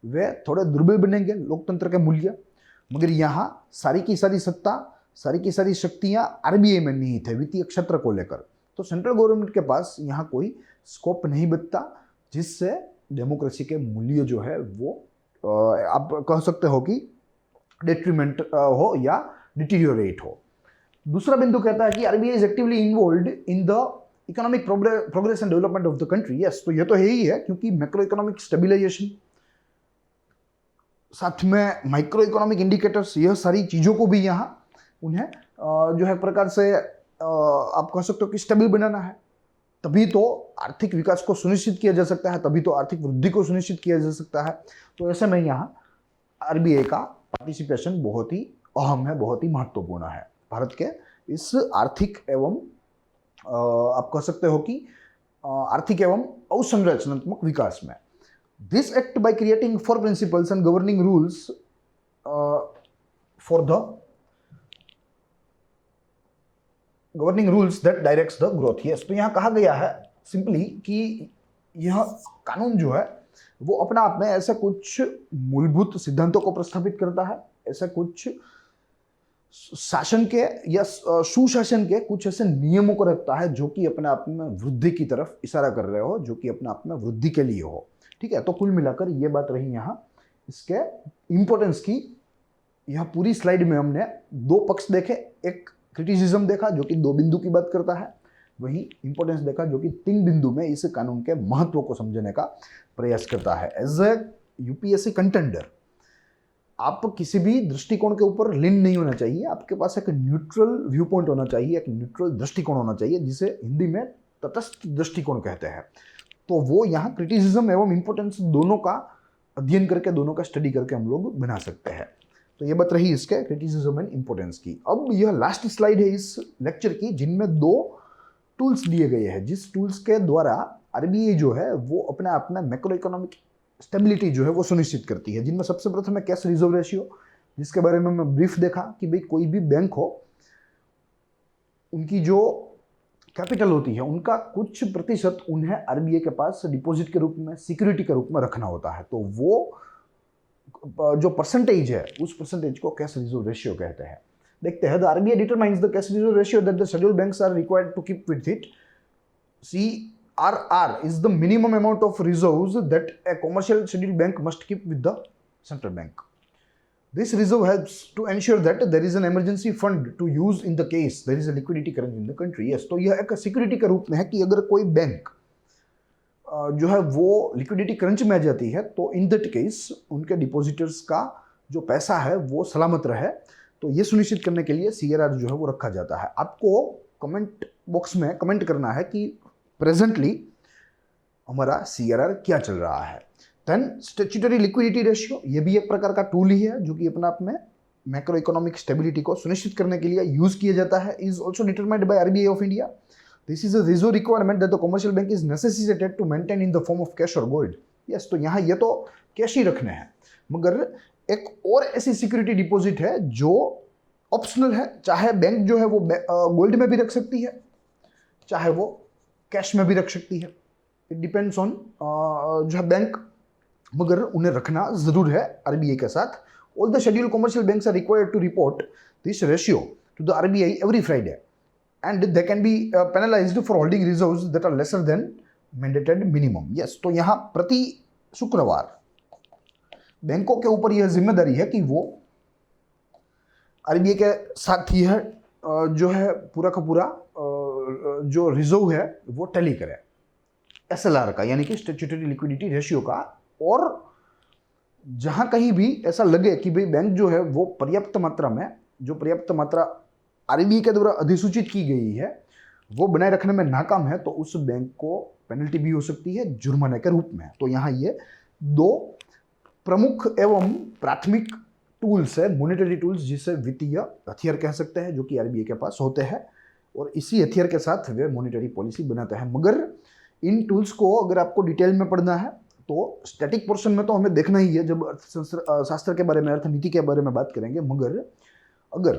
Speaker 1: वे थोड़े दुर्बल बनेंगे लोकतंत्र के मूल्य। मगर यहाँ सारी की सारी सत्ता, सारी की सारी शक्तियाँ आरबीआई में नहीं थे वित्तीय क्षेत्र को लेकर। तो सेंट्रल गवर्नमेंट के पास यहाँ कोई स्कोप नहीं बचता जिससे डेमोक्रेसी के मूल्य जो है वो आप कह सकते हो कि डेट्रीमेंट हो या डिटीरियोरेट हो। दूसरा बिंदु कहता है कि RBI is actively involved in the economic progress and development of the country. Yes, तो ये तो है ही है, क्योंकि मैक्रो इकोनॉमिक स्टेबिलाईजेशन, साथ में माइक्रो इकोनॉमिक इंडिकेटर्स, यह सारी चीज़ों को भी यहाँ उन्हें जो है प्रकार से आप कह सकते हो कि स्टेबल बनाना है। तभी तो आर्थिक विकास को सुनिश्चित किया जा सकता है, तभी तो आर्थिक वृद्धि को सुनिश्चित किया जा सकता है। तो ऐसे में यहाँ आरबीआई का पार्टिसिपेशन बहुत ही अहम है, बहुत ही महत्वपूर्ण है भारत के इस आर्थिक एवं आप कह सकते हो कि आर्थिक एवं अवसंरचनात्मक विकास में। This act by creating 4 principles and governing rules for the governing rules that directs the growth. Yes, तो यहाँ कहा गया है सिंपली कि यह कानून जो है वो अपना आप में ऐसे कुछ मूलभूत सिद्धांतों को प्रस्थापित करता है, ऐसे कुछ शासन के या सुशासन के कुछ ऐसे नियमों को रखता है जो कि अपने आप में वृद्धि की तरफ इशारा कर रहे हो, जो कि अपने आप में वृद्धि के लिए हो। ठीक है, तो कुल मिलाकर ये बात रही यहाँ इसके इंपॉर्टेंस की। यह पूरी स्लाइड में हमने दो पक्ष देखे, एक क्रिटिसिज्म देखा जो कि 2 बिंदु की बात करता है, वही इंपॉर्टेंस देखा जो कि 3 बिंदु में इस कानून के महत्व को समझने का प्रयास करता है। एज ए यूपीएससी कंटेंडर आप किसी भी दृष्टिकोण के ऊपर लीन नहीं होना चाहिए, आपके पास एक न्यूट्रल व्यू पॉइंट होना चाहिए, एक न्यूट्रल दृष्टिकोण होना चाहिए, जिसे हिंदी में तटस्थ दृष्टिकोण कहते हैं। तो वो यहाँ क्रिटिसिज्म एवं इंपॉर्टेंस दोनों का अध्ययन करके, दोनों का स्टडी करके हम लोग बना सकते हैं। तो ये बात रही इसके क्रिटिसिज्म एंड इंपॉर्टेंस की। अब यह लास्ट स्लाइड है इस लेक्चर की, जिनमें 2 टूल्स दिए गए हैं, जिस टूल्स के द्वारा आरबीआई जो है वो अपने आप में मैक्रो इकोनॉमिक स्टेबिलिटी जो है वो सुनिश्चित करती है। जिनमें सबसे प्रथम है कैश रिजर्व रेशियो, जिसके बारे में मैं ब्रीफ देखा कि भाई कोई भी बैंक हो, उनकी जो कैपिटल होती है उनका कुछ प्रतिशत उन्हें आरबीआई के पास डिपॉजिट के रूप में, सिक्योरिटी के रूप में रखना होता है। तो वो जो परसेंटेज है उस परसेंटेज को कैश रिजर्व रेशियो कहते हैं। देखते हैं, the RBI determines the cash reserve ratio that the scheduled banks are required to keep with it. CRR is the minimum amount of reserves that a commercial scheduled bank must keep with the central bank. This reserve helps to ensure that there is an emergency fund to use in the case there is a liquidity crunch in the country. Yes, तो यह एक security के रूप में है कि अगर कोई बैंक जो है वो लिक्विडिटी क्रंच में आ जाती है तो इन दैट केस उनके डिपॉजिटर्स का जो पैसा है वो सलामत रहे, तो ये सुनिश्चित करने के लिए CRR जो है वो रखा जाता है। आपको कमेंट बॉक्स में कमेंट करना है कि प्रेजेंटली हमारा CRR क्या चल रहा है। देन स्टैट्यूटरी लिक्विडिटी रेशियो, ये भी एक प्रकार का टूल ही है जो कि अपने आप में मैक्रो इकोनॉमिक स्टेबिलिटी को सुनिश्चित करने के लिए यूज किया जाता है। Is also determined by RBI of India. This is a reserve requirement that the commercial bank is necessitated to maintain in the form of cash और गोल्ड। यस, तो यहाँ ये तो कैश ही रखने हैं, मगर एक और ऐसी सिक्योरिटी डिपॉजिट है जो ऑप्शनल है, चाहे बैंक जो है वो गोल्ड में भी रख सकती है, चाहे वो कैश में भी रख सकती है। इट डिपेंड्स ऑन जो है बैंक, मगर उन्हें रखना जरूर है RBI के साथ। All the schedule commercial banks are required to report this ratio to the RBI every Friday and they can be penalized for holding reserves that are lesser than mandated minimum. Yes, तो यहाँ प्रति शुक्रवार बैंकों के ऊपर यह जिम्मेदारी है कि वो RBI के साथ ही है जो है पूरा का पूरा जो रिजर्व है वो टैली करे SLR का, यानी कि स्टैट्यूटरी लिक्विडिटी रेशियो का। और जहां कहीं भी ऐसा लगे कि भाई बैंक जो है वो पर्याप्त मात्रा में, जो पर्याप्त मात्रा RBI के द्वारा अधिसूचित की गई है वो बनाए रखने में नाकाम है, तो उस बैंक को पेनल्टी भी हो सकती है जुर्माने के रूप में। तो यहाँ ये दो प्रमुख एवं प्राथमिक टूल्स है, मॉनेटरी टूल्स, जिसे वित्तीय हथियार कह सकते हैं, जो कि RBI के पास होते हैं और इसी हथियार के साथ वे मॉनेटरी पॉलिसी बनाते हैं। मगर इन टूल्स को अगर आपको डिटेल में पढ़ना है तो स्टैटिक पोर्शन में तो हमें देखना ही है जब अर्थशास्त्र के बारे में, अर्थनीति के बारे में बात करेंगे। मगर अगर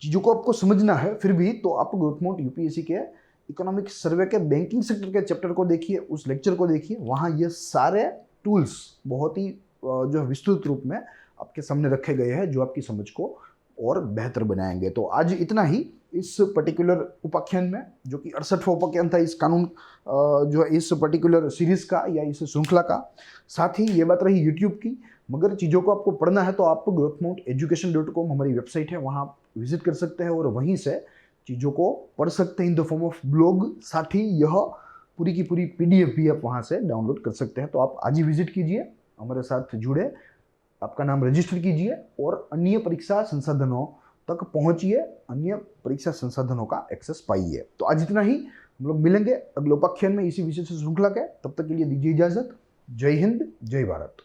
Speaker 1: चीज़ों को आपको समझना है फिर भी, तो आप गौतमोट UPSC के इकोनॉमिक सर्वे के बैंकिंग सेक्टर के चैप्टर को देखिए, उस लेक्चर को देखिए, वहाँ ये सारे टूल्स बहुत ही जो विस्तृत रूप में आपके सामने रखे गए हैं जो आपकी समझ को और बेहतर बनाएंगे। तो आज इतना ही इस पर्टिकुलर उपाख्यान में, जो कि 68वां उपाख्यान था इस कानून जो है इस पर्टिकुलर सीरीज का या इस श्रृंखला का। साथ ही ये बात रही यूट्यूब की, मगर चीज़ों को आपको पढ़ना है तो आप growthmounteducation.com हमारी वेबसाइट है, वहाँ विजिट कर सकते हैं और वहीं से चीज़ों को पढ़ सकते हैं इन द फॉर्म ऑफ ब्लॉग। साथ ही यह पूरी की पूरी PDF भी आप वहाँ से डाउनलोड कर सकते हैं। तो आप आज ही विजिट कीजिए, हमारे साथ जुड़े, आपका नाम रजिस्टर कीजिए और अन्य परीक्षा संसाधनों तक पहुंचिए, अन्य परीक्षा संसाधनों का एक्सेस पाइए। तो आज इतना ही, हम लोग मिलेंगे अगले उपाख्यान में इसी विषय से श्रृंखला के। तब तक के लिए दीजिए इजाजत। जय हिंद, जय भारत।